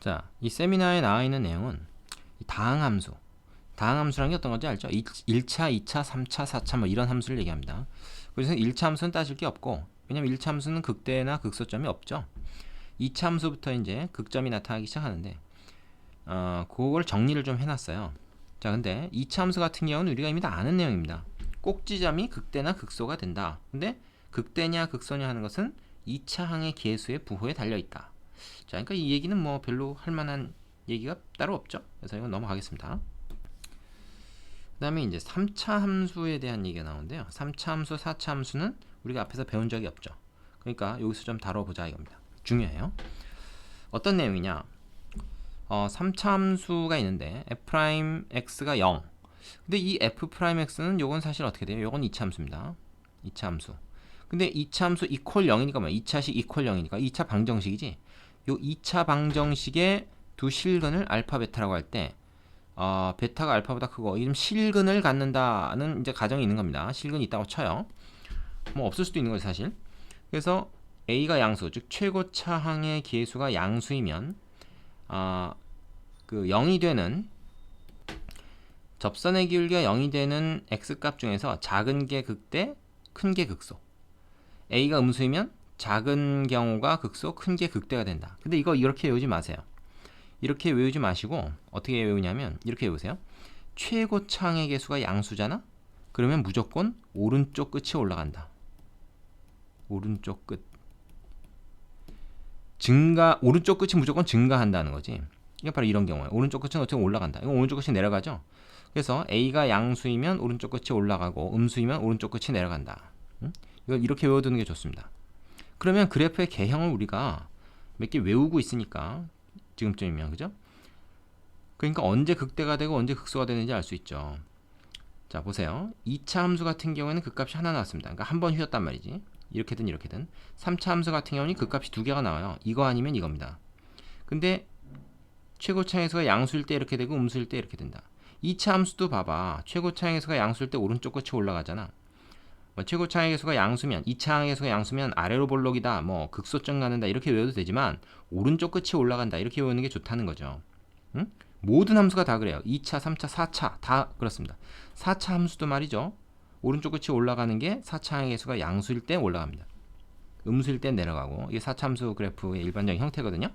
자, 이 세미나에 나와 있는 내용은 이 다항함수. 다항함수라는 게 어떤 건지 알죠? 1차, 2차, 3차, 4차 뭐 이런 함수를 얘기합니다. 그래서 1차 함수는 따질 게 없고, 왜냐면 1차 함수는 극대나 극소점이 없죠. 2차 함수부터 이제 극점이 나타나기 시작하는데, 그걸 정리를 좀 해놨어요. 자, 근데 2차 함수 같은 경우는 우리가 이미 다 아는 내용입니다. 꼭지점이 극대나 극소가 된다. 근데 극대냐 극소냐 하는 것은 2차 항의 계수의 부호에 달려있다. 자, 그러니까 이 얘기는 뭐 별로 할 만한 얘기가 따로 없죠. 그래서 이건 넘어가겠습니다. 그 다음에 이제 3차 함수에 대한 얘기가 나오는데요. 3차 함수, 4차 함수는 우리가 앞에서 배운 적이 없죠. 그러니까 여기서 좀 다뤄보자 이겁니다. 중요해요. 어떤 내용이냐? 3차 함수가 있는데 f'x가 0. 근데 이 f'x는 요건 사실 어떻게 돼요? 요건 2차 함수입니다. 2차 함수. 근데 2차 함수 이퀄 0이니까 뭐야? 2차식 이퀄 0이니까 2차 방정식이지. 요 2차 방정식의 두 실근을 알파 베타라고 할 때 베타가 알파보다 크고 이름 실근을 갖는다는 이제 가정이 있는 겁니다. 실근이 있다고 쳐요. 뭐 없을 수도 있는 거죠, 사실. 그래서 a가 양수, 즉 최고차항의 계수가 양수이면 그 0이 되는 접선의 기울기가 0이 되는 x값 중에서 작은 게 극대, 큰 게 극소. a가 음수이면 작은 경우가 극소, 큰 게 극대가 된다. 근데 이거 이렇게 외우지 마세요. 이렇게 외우지 마시고 어떻게 외우냐면 이렇게 외우세요. 최고차항의 계수가 양수잖아? 그러면 무조건 오른쪽 끝이 올라간다. 오른쪽 끝. 오른쪽 끝이 무조건 증가한다는 거지. 이게 바로 이런 경우예요. 오른쪽 끝은 어떻게 올라간다. 이건 오른쪽 끝이 내려가죠. 그래서 A가 양수이면 오른쪽 끝이 올라가고 음수이면 오른쪽 끝이 내려간다. 이걸 이렇게 외워두는 게 좋습니다. 그러면 그래프의 개형을 우리가 몇 개 외우고 있으니까 지금쯤이면 그죠? 그러니까 언제 극대가 되고 언제 극소가 되는지 알 수 있죠. 자, 보세요. 2차 함수 같은 경우에는 극값이 하나 나왔습니다. 그러니까 한 번 휘었단 말이지. 이렇게든 이렇게든. 3차 함수 같은 경우는 극값이 두 개가 나와요. 이거 아니면 이겁니다. 근데 최고차항에서가 양수일 때 이렇게 되고 음수일 때 이렇게 된다. 2차 함수도 봐봐. 최고차항에서가 양수일 때 오른쪽 끝이 올라가잖아. 뭐 최고차항의 계수가 양수면 2차항의 계수가 양수면 아래로 볼록이다. 뭐 극소점 가는다. 이렇게 외워도 되지만 오른쪽 끝이 올라간다. 이렇게 외우는 게 좋다는 거죠. 응? 모든 함수가 다 그래요. 2차, 3차, 4차 다 그렇습니다. 4차 함수도 말이죠. 오른쪽 끝이 올라가는 게 4차항의 계수가 양수일 때 올라갑니다. 음수일 때 내려가고 이게 4차 함수 그래프의 일반적인 형태거든요.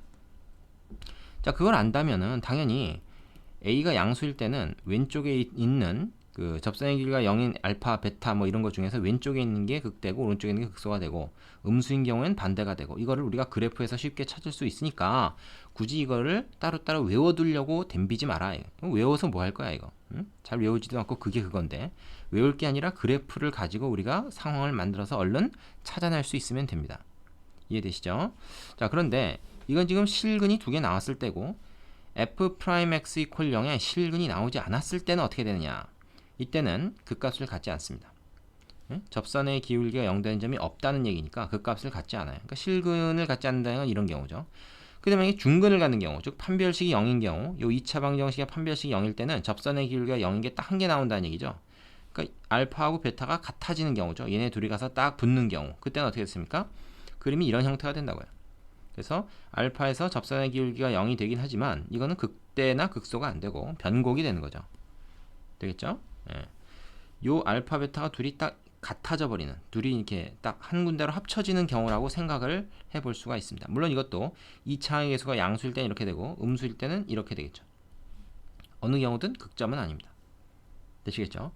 자, 그걸 안다면은 당연히 A가 양수일 때는 왼쪽에 있는 그 접선의 길이가 0인 알파, 베타 뭐 이런 것 중에서 왼쪽에 있는 게 극대고 오른쪽에 있는 게 극소가 되고 음수인 경우에는 반대가 되고 이거를 우리가 그래프에서 쉽게 찾을 수 있으니까 굳이 이거를 따로따로 외워두려고 덤비지 마라. 외워서 뭐 할 거야 이거. 응? 잘 외우지도 않고 그게 그건데 외울 게 아니라 그래프를 가지고 우리가 상황을 만들어서 얼른 찾아낼 수 있으면 됩니다. 이해되시죠? 자, 그런데 이건 지금 실근이 두 개 나왔을 때고 f'x 이퀄 0에 실근이 나오지 않았을 때는 어떻게 되느냐? 이때는 극값을 갖지 않습니다. 접선의 기울기가 0 되는 점이 없다는 얘기니까 극값을 갖지 않아요. 그러니까 실근을 갖지 않는다는 건 이런 경우죠. 그 다음에 중근을 갖는 경우, 즉 판별식이 0인 경우, 요 2차 방정식의 판별식이 0일 때는 접선의 기울기가 0인 게 딱 한 개 나온다는 얘기죠. 그러니까 알파하고 베타가 같아지는 경우죠. 얘네 둘이 가서 딱 붙는 경우, 그때는 어떻게 됐습니까? 그림이 이런 형태가 된다고요. 그래서 알파에서 접선의 기울기가 0이 되긴 하지만 이거는 극대나 극소가 안 되고 변곡이 되는 거죠. 되겠죠? 예. 요 알파 베타가 둘이 딱 같아져 버리는, 둘이 이렇게 딱 한 군데로 합쳐지는 경우라고 생각을 해볼 수가 있습니다. 물론 이것도 2차항의 계수가 양수일 때는 이렇게 되고 음수일 때는 이렇게 되겠죠. 어느 경우든 극점은 아닙니다. 되시겠죠?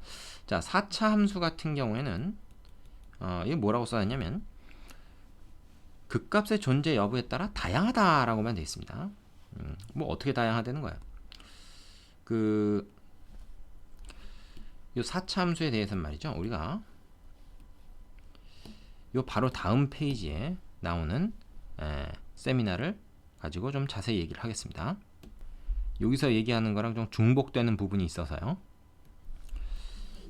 자, 4차 함수 같은 경우에는 이게 뭐라고 써놨냐면 극값의 존재 여부에 따라 다양하다라고만 되어 있습니다. 뭐 어떻게 다양하다는 거야? 요 4차 함수에 대해서는 말이죠. 우리가 요 바로 다음 페이지에 나오는 세미나를 가지고 좀 자세히 얘기를 하겠습니다. 여기서 얘기하는 거랑 좀 중복되는 부분이 있어서요.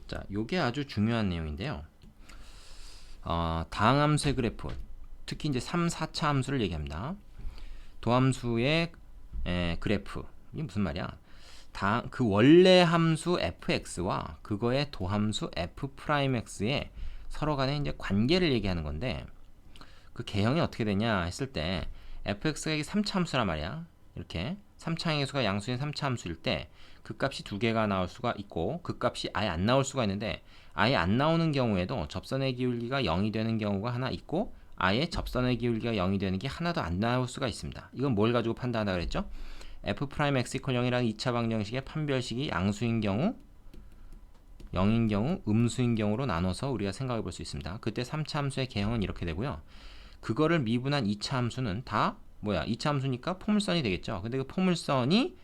자, 요게 아주 중요한 내용인데요. 다항함수의 그래프, 특히 이제 3, 4차 함수를 얘기합니다. 도함수의 그래프, 이게 무슨 말이야? 그 원래 함수 fx와 그거의 도함수 f'x의 서로 간의 이제 관계를 얘기하는 건데 그 개형이 어떻게 되냐 했을 때 fx가 이게 3차 함수란 말이야. 이렇게 3차항의 수가 양수인 3차 함수일 때 극값이 두 개가 나올 수가 있고 극값이 아예 안 나올 수가 있는데 아예 안 나오는 경우에도 접선의 기울기가 0이 되는 경우가 하나 있고 아예 접선의 기울기가 0이 되는 게 하나도 안 나올 수가 있습니다. 이건 뭘 가지고 판단한다 그랬죠? f'x = 0이라는 2차 방정식의 판별식이 양수인 경우 0인 경우 음수인 경우로 나눠서 우리가 생각해 볼 수 있습니다. 그때 3차 함수의 개형은 이렇게 되고요. 그거를 미분한 2차 함수는 다 뭐야? 2차 함수니까 포물선이 되겠죠. 근데 그 포물선이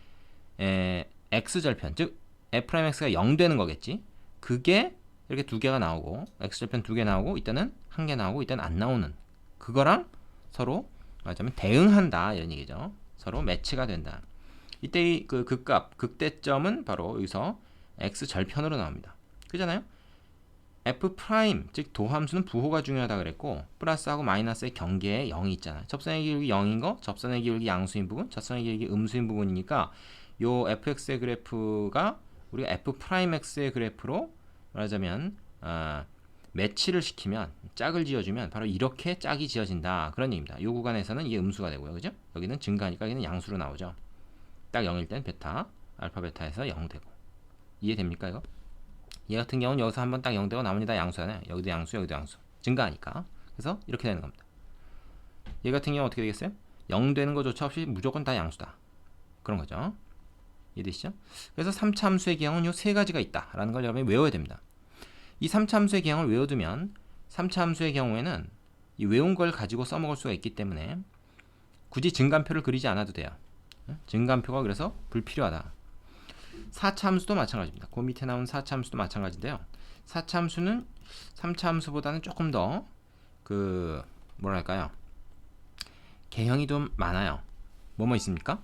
x절편, 즉 f'x가 0 되는 거겠지. 그게 이렇게 두 개가 나오고 x절편 두 개 나오고 이때는 한 개 나오고 이때는 안 나오는 그거랑 서로 말하자면 대응한다 이런 얘기죠. 서로 매치가 된다. 이때 그 극값, 극대점은 바로 여기서 x절편으로 나옵니다. 그잖아요. f 프라임 즉 도함수는 부호가 중요하다 그랬고 플러스하고 마이너스의 경계에 0이 있잖아. 접선의 기울기 0인 거, 접선의 기울기 양수인 부분, 접선의 기울기 음수인 부분이니까 요 fx의 그래프가 우리가 f 프라임 x의 그래프로 말하자면 매치를 시키면 짝을 지어주면 바로 이렇게 짝이 지어진다 그런 얘기입니다. 이 구간에서는 이게 음수가 되고요, 그죠? 여기는 증가니까 여기는 양수로 나오죠. 딱 0일 땐 베타, 알파 베타에서 0 되고 이해됩니까 이거? 얘 같은 경우는 여기서 한번 딱 0 되고 나머지 다 양수잖아요. 여기도 양수, 여기도 양수. 증가하니까. 그래서 이렇게 되는 겁니다. 얘 같은 경우 어떻게 되겠어요? 0 되는 거조차 없이 무조건 다 양수다. 그런 거죠. 이해되시죠? 그래서 3차 함수의 개형은 요 세 가지가 있다라는 걸 여러분이 외워야 됩니다. 이 3차 함수의 개형을 외워두면 3차 함수의 경우에는 이 외운 걸 가지고 써먹을 수가 있기 때문에 굳이 증간표를 그리지 않아도 돼요. 증간표가 그래서 불필요하다. 4차 함수도 마찬가지입니다. 그 밑에 나온 4차 함수도 마찬가지인데요. 4차 함수는 3차 함수보다는 조금 더 뭐랄까요? 개형이 좀 많아요. 뭐뭐 있습니까?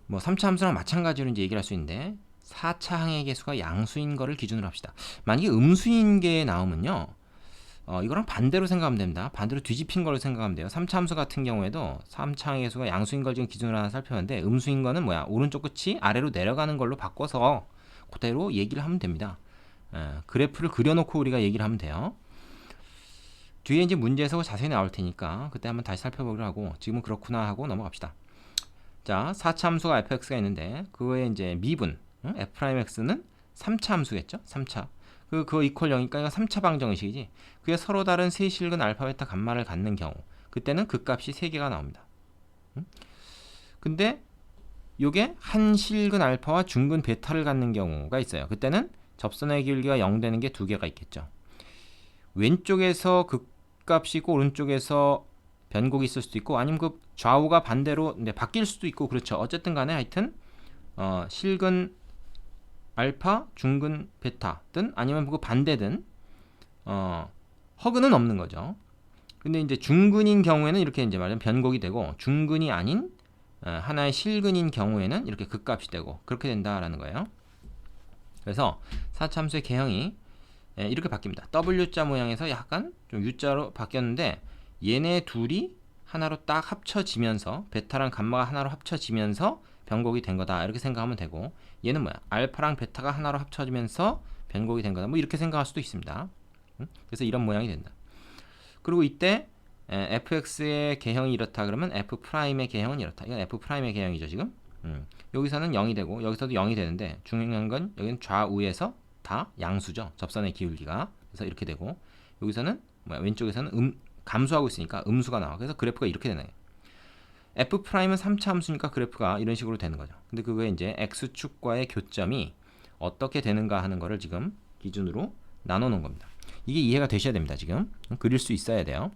뭐 3차 함수랑 마찬가지로 이제 얘기를 할 수 있는데 4차 항의 개수가 양수인 거를 기준으로 합시다. 만약에 음수인 게 나오면요. 이거랑 반대로 생각하면 됩니다. 반대로 뒤집힌 걸로 생각하면 돼요. 3차 함수 같은 경우에도 3차 항의 개수가 양수인 걸 지금 기준으로 하나 살펴봤는데 음수인 거는 뭐야? 오른쪽 끝이 아래로 내려가는 걸로 바꿔서 그대로 얘기를 하면 됩니다. 그래프를 그려놓고 우리가 얘기를 하면 돼요. 뒤에 이제 문제에서 자세히 나올 테니까 그때 한번 다시 살펴보기로 하고 지금은 그렇구나 하고 넘어갑시다. 자, 4차 함수가 fx가 있는데 그거에 이제 미분 f'x는 3차 함수겠죠? 3차. 그거 이퀄 0이니까 이거 3차 방정식이지. 그게 서로 다른 세 실근 알파 베타 감마를 갖는 경우 그때는 극값이 3개가 나옵니다. 근데 요게 한 실근 알파와 중근 베타를 갖는 경우가 있어요. 그때는 접선의 기울기가 0 되는 게 2개가 있겠죠. 왼쪽에서 극값이 있고 오른쪽에서 변곡이 있을 수도 있고 아니면 그 좌우가 반대로 바뀔 수도 있고 그렇죠. 어쨌든 간에 하여튼 실근 알파, 중근 베타든 아니면 그 반대든 허근은 없는 거죠. 근데 이제 중근인 경우에는 이렇게 이제 말하면 변곡이 되고 중근이 아닌 하나의 실근인 경우에는 이렇게 극값이 되고 그렇게 된다라는 거예요. 그래서 4차 함수의 개형이 이렇게 바뀝니다. W자 모양에서 약간 좀 U자로 바뀌었는데 얘네 둘이 하나로 딱 합쳐지면서 베타랑 감마가 하나로 합쳐지면서 변곡이 된 거다 이렇게 생각하면 되고 얘는 뭐야? 알파랑 베타가 하나로 합쳐지면서 변곡이 된 거다 뭐 이렇게 생각할 수도 있습니다. 그래서 이런 모양이 된다. 그리고 이때 fx의 개형이 이렇다 그러면 f'의 개형은 이렇다. 이건 f'의 개형이죠 지금. 여기서는 0이 되고 여기서도 0이 되는데 중요한 건 여기는 좌우에서 다 양수죠. 접선의 기울기가. 그래서 이렇게 되고 여기서는 뭐야? 왼쪽에서는 감소하고 있으니까 음수가 나와. 그래서 그래프가 이렇게 되는 거예요. f'은 3차 함수니까 그래프가 이런 식으로 되는 거죠. 근데 그거에 이제 x축과의 교점이 어떻게 되는가 하는 거를 지금 기준으로 나눠 놓은 겁니다. 이게 이해가 되셔야 됩니다. 지금 그릴 수 있어야 돼요.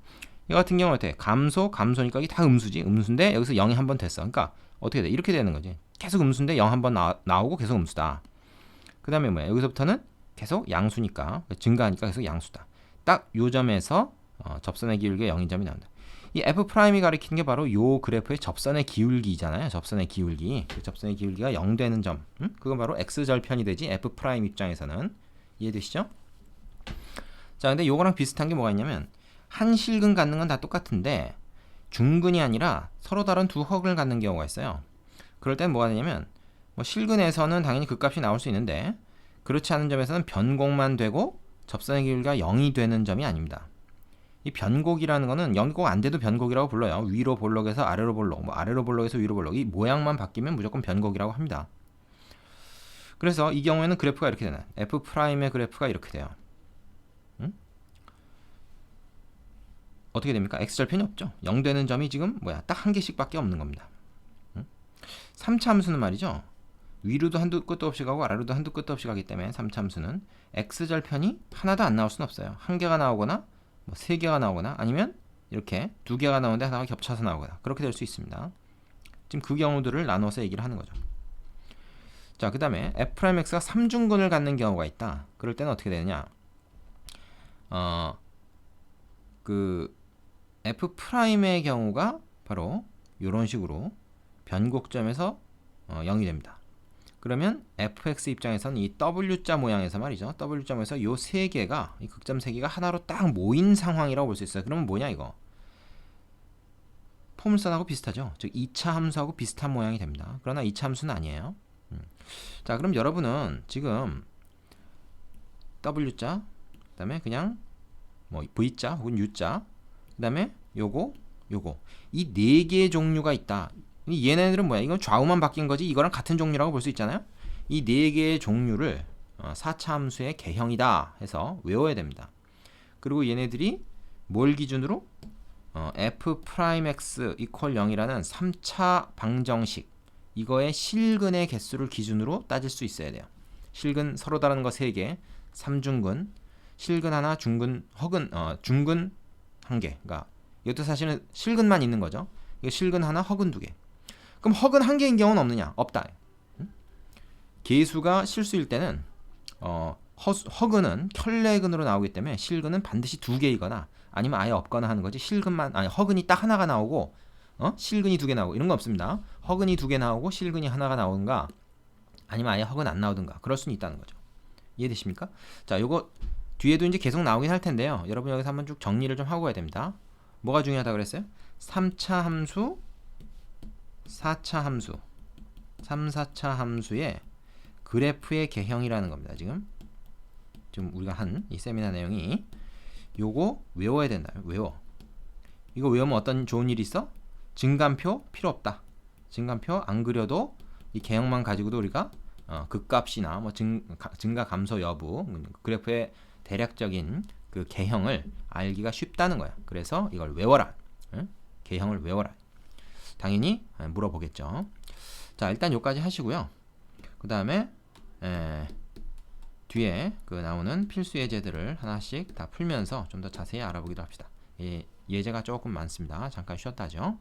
이 같은 경우는 어떻게? 감소니까 이게 다 음수지. 음수인데 여기서 0이 한 번 됐어. 그러니까 어떻게 돼? 이렇게 되는 거지. 계속 음수인데 0 한 번 나오고 계속 음수다. 그 다음에 뭐야? 여기서부터는 계속 양수니까 증가하니까 계속 양수다. 딱 요 점에서 접선의 기울기가 0인 점이 나온다. 이 f'이 가리키는 게 바로 요 그래프의 접선의 기울기잖아요. 접선의 기울기. 그 접선의 기울기가 0 되는 점. 그건 바로 x절편이 되지. f' 입장에서는. 이해되시죠? 자, 근데 요거랑 비슷한 게 뭐가 있냐면 한 실근 갖는 건 다 똑같은데 중근이 아니라 서로 다른 두 허근을 갖는 경우가 있어요. 그럴 땐 뭐가 되냐면 뭐 실근에서는 당연히 극값이 나올 수 있는데 그렇지 않은 점에서는 변곡만 되고 접선의 기울기가 0이 되는 점이 아닙니다. 이 변곡이라는 거는 연곡 안 돼도 변곡이라고 불러요. 위로 볼록에서 아래로 볼록, 뭐 아래로 볼록에서 위로 볼록. 이 모양만 바뀌면 무조건 변곡이라고 합니다. 그래서 이 경우에는 그래프가 이렇게 되나요? F'의 그래프가 이렇게 돼요. 어떻게 됩니까? X절편이 없죠. 0 되는 점이 지금 뭐야? 딱 한 개씩밖에 없는 겁니다. 3차 함수는 말이죠. 위로도 한두 끝도 없이 가고 아래로도 한두 끝도 없이 가기 때문에 3차 함수는 X절편이 하나도 안 나올 수는 없어요. 한 개가 나오거나 뭐 세 개가 나오거나 아니면 이렇게 두 개가 나오는데 하나가 겹쳐서 나오거나 그렇게 될 수 있습니다. 지금 그 경우들을 나눠서 얘기를 하는 거죠. 자, 그 다음에 F'X가 3중근을 갖는 경우가 있다. 그럴 때는 어떻게 되느냐? 그 F'의 경우가 바로 이런 식으로 변곡점에서 0이 됩니다. 그러면 fx 입장에서는 이 w자 모양에서 말이죠. w점에서 요 세 개가 이 극점 세 개가 하나로 딱 모인 상황이라고 볼 수 있어요. 그러면 뭐냐 이거? 포물선하고 비슷하죠. 즉 2차 함수하고 비슷한 모양이 됩니다. 그러나 2차 함수는 아니에요. 자, 그럼 여러분은 지금 w자, 그다음에 그냥 뭐 v자 혹은 u자, 그다음에 요거 이 네 개의 종류가 있다. 얘네들은 뭐야? 이건 좌우만 바뀐 거지 이거랑 같은 종류라고 볼 수 있잖아요. 이 네 개의 종류를 4차 함수의 개형이다 해서 외워야 됩니다. 그리고 얘네들이 뭘 기준으로? F'X 이퀄 0이라는 3차 방정식 이거의 실근의 개수를 기준으로 따질 수 있어야 돼요. 실근 서로 다른 거 3개 3중근 실근 하나 중근 허근 중근 1개 그러니까 이것도 사실은 실근만 있는 거죠. 이거 실근 하나 허근 2개 그럼 허근 1개인 경우는 없느냐? 없다. 개수가 실수일 때는 허근은 켤레근으로 나오기 때문에 실근은 반드시 2개이거나 아니면 아예 없거나 하는 거지. 실근만 아니 허근이 딱 하나가 나오고 실근이 2개 나오고 이런 거 없습니다. 허근이 2개 나오고 실근이 하나가 나오든가 아니면 아예 허근 안 나오든가 그럴 수는 있다는 거죠. 이해되십니까? 자, 요거 뒤에도 이제 계속 나오긴 할 텐데요. 여러분 여기서 한번 쭉 정리를 좀 하고 가야 됩니다. 뭐가 중요하다 그랬어요? 3차 함수 4차 함수 3, 4차 함수의 그래프의 개형이라는 겁니다. 지금 우리가 한 이 세미나 내용이 요거 외워야 된다. 외워. 이거 외우면 어떤 좋은 일이 있어? 증감표 필요 없다. 증감표 안 그려도 이 개형만 가지고도 우리가 극값이나 뭐 증가 감소 여부 그래프의 대략적인 그 개형을 알기가 쉽다는 거야. 그래서 이걸 외워라. 개형을 외워라. 당연히 물어보겠죠. 자, 일단 여기까지 하시고요. 그 다음에 뒤에 그 나오는 필수 예제들을 하나씩 다 풀면서 좀 더 자세히 알아보기도 합시다. 예제가 조금 많습니다. 잠깐 쉬었다 하죠.